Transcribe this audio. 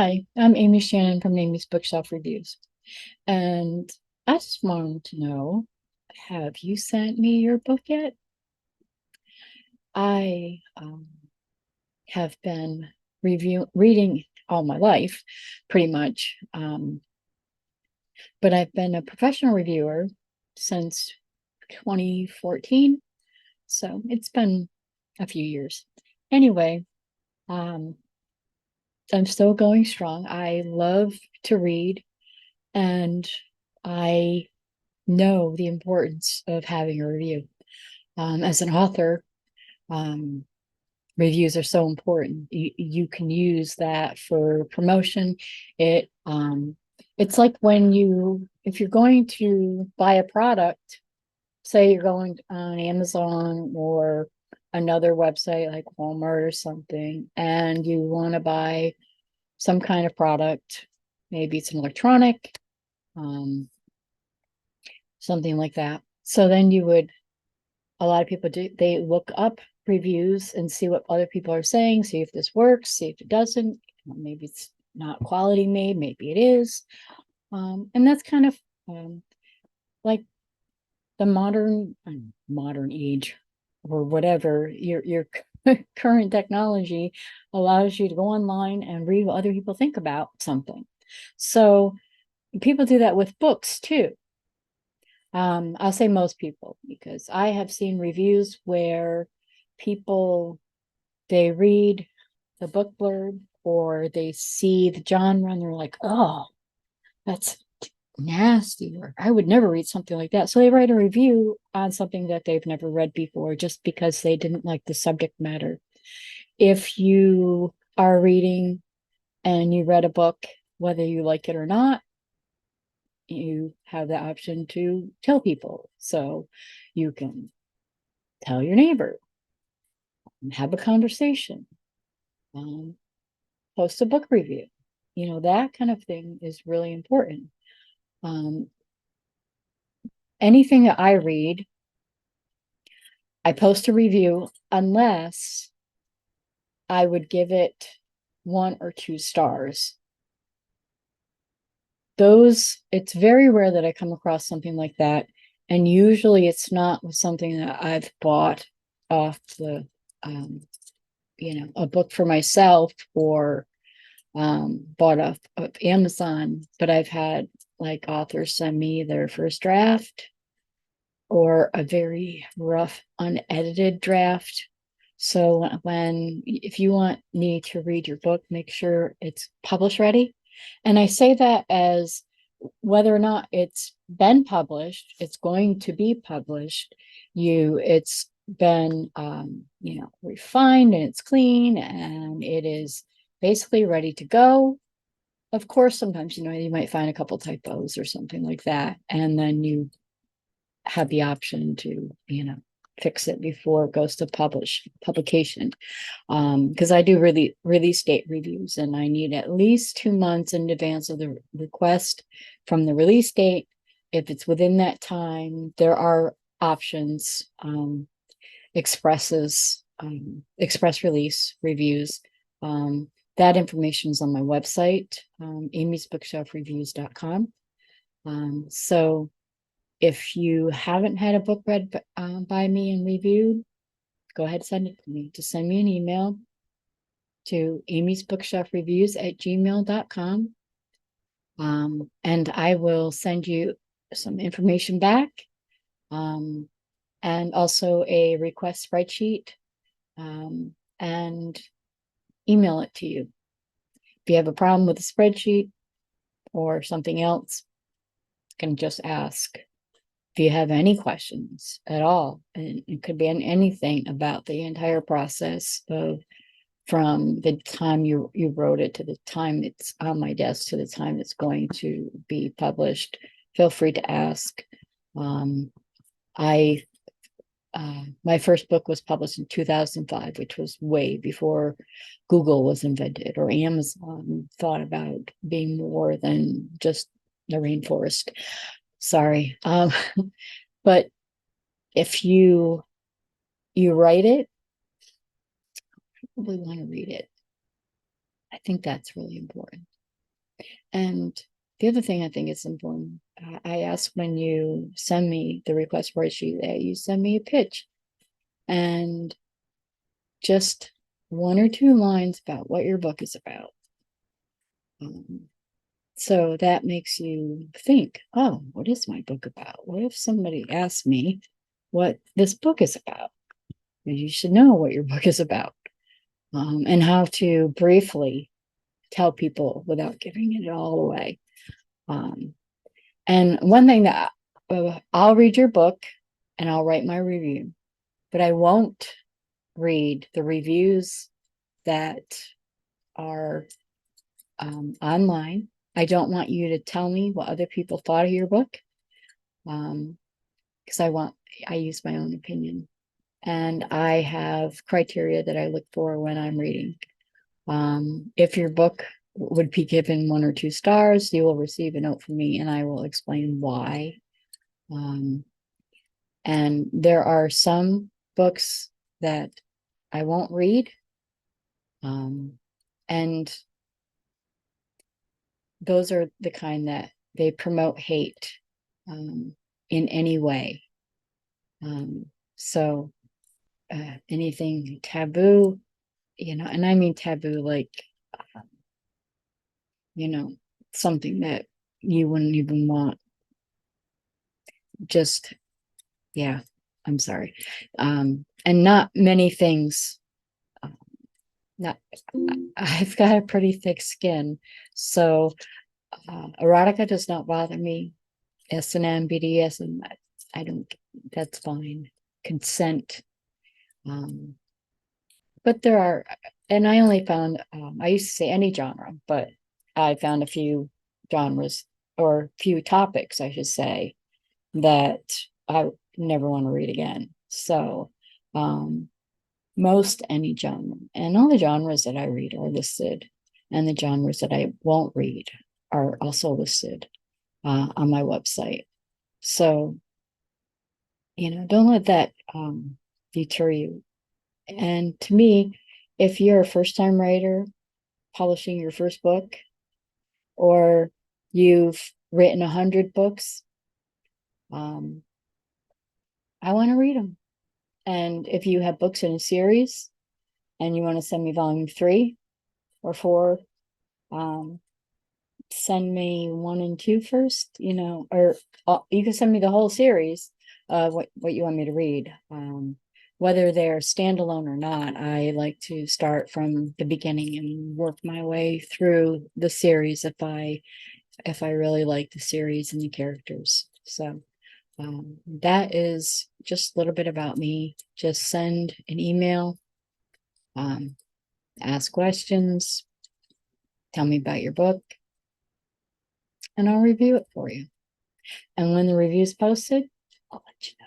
Hi, I'm Amy Shannon from Amy's Bookshelf Reviews. And I just wanted to know, have you sent me your book yet? I have been reading all my life, pretty much. But I've been a professional reviewer since 2014. So it's been a few years. Anyway, um, I'm still going strong. I love to read, and I know the importance of having a review. As an author, um, reviews are so important. You can use that for promotion. It it's like if you're going to buy a product, say you're going on Amazon or another website like Walmart or something, and you want to buy some kind of product, maybe it's an electronic, um, something like that. So then a lot of people do, they look up reviews and see what other people are saying, see if this works, see if it doesn't. Maybe it's not quality made, maybe it is. And that's kind of like the modern age or whatever. Your current technology allows you to go online and read what other people think about something. So people do that with books too. I'll say most people, because I have seen reviews where people, they read the book blurb or they see the genre and they're like, oh, that's nasty, or I would never read something like that. So they write a review on something that they've never read before just because they didn't like the subject matter. If you are reading and you read a book, whether you like it or not, you have the option to tell people. So you can tell your neighbor, have a conversation, um, post a book review. That kind of thing is really important. Um, Anything that I read, I post a review unless I would give it 1 or 2 stars. It's very rare that I come across something like that. And usually it's not with something that I've bought off a book for myself or bought off of Amazon, but I've had like authors send me their first draft or a very rough, unedited draft. So if you want me to read your book, make sure it's publish ready. And I say that as whether or not it's been published, it's going to be published. It's been, refined and it's clean and it is basically ready to go. Of course, sometimes, you might find a couple typos or something like that. And then you have the option to, fix it before it goes to publication. Because I do really release date reviews and I need at least 2 months in advance of the request from the release date. If it's within that time, there are options, express release reviews. That information is on my website, amysbookshelfreviews.com. So if you haven't had a book read by me and reviewed, go ahead and send it to me. Just send me an email to amysbookshelfreviews@gmail.com. And I will send you some information back, and also a request spreadsheet, and email it to you. If you have a problem with the spreadsheet or something else, you can just ask. If you have any questions at all, and it could be anything about the entire process from the time you wrote it to the time it's on my desk to the time it's going to be published, feel free to ask. My first book was published in 2005, which was way before Google was invented or Amazon thought about being more than just the rainforest. Sorry. But if you write it, probably want to read it. I think that's really important. And the other thing I think is important, I ask when you send me the request for a sheet that you send me a pitch and just one or two lines about what your book is about. So that makes you think, oh, what is my book about? What if somebody asked me what this book is about? You should know what your book is about, and how to briefly tell people without giving it all away. And one thing that I'll read your book and I'll write my review, but I won't read the reviews that are online. I don't want you to tell me what other people thought of your book, because I use my own opinion, and I have criteria that I look for when I'm reading. If your book would be given 1 or 2 stars, you will receive a note from me, and I will explain why. And there are some books that I won't read, and those are the kind that they promote hate in any way. So anything taboo, and I mean taboo like, something that you wouldn't even want. Just, yeah, I'm sorry. And not many things. Not, I've got a pretty thick skin, so erotica does not bother me. S&M, BDSM, I don't. That's fine. Consent, but there are, and I only found. I used to say any genre, but I found a few genres or few topics, I should say, that I never want to read again. So, most any genre, and all the genres that I read are listed, and the genres that I won't read are also listed on my website. So, don't let that deter you. And to me, if you're a first time writer publishing your first book, or you've written 100 books, I want to read them. And if you have books in a series and you want to send me volume 3 or 4, send me 1 and 2 first, or you can send me the whole series of what you want me to read. Whether they're standalone or not, I like to start from the beginning and work my way through the series if I really like the series and the characters. So that is just a little bit about me. Just send an email, ask questions, tell me about your book, and I'll review it for you. And when the review is posted, I'll let you know.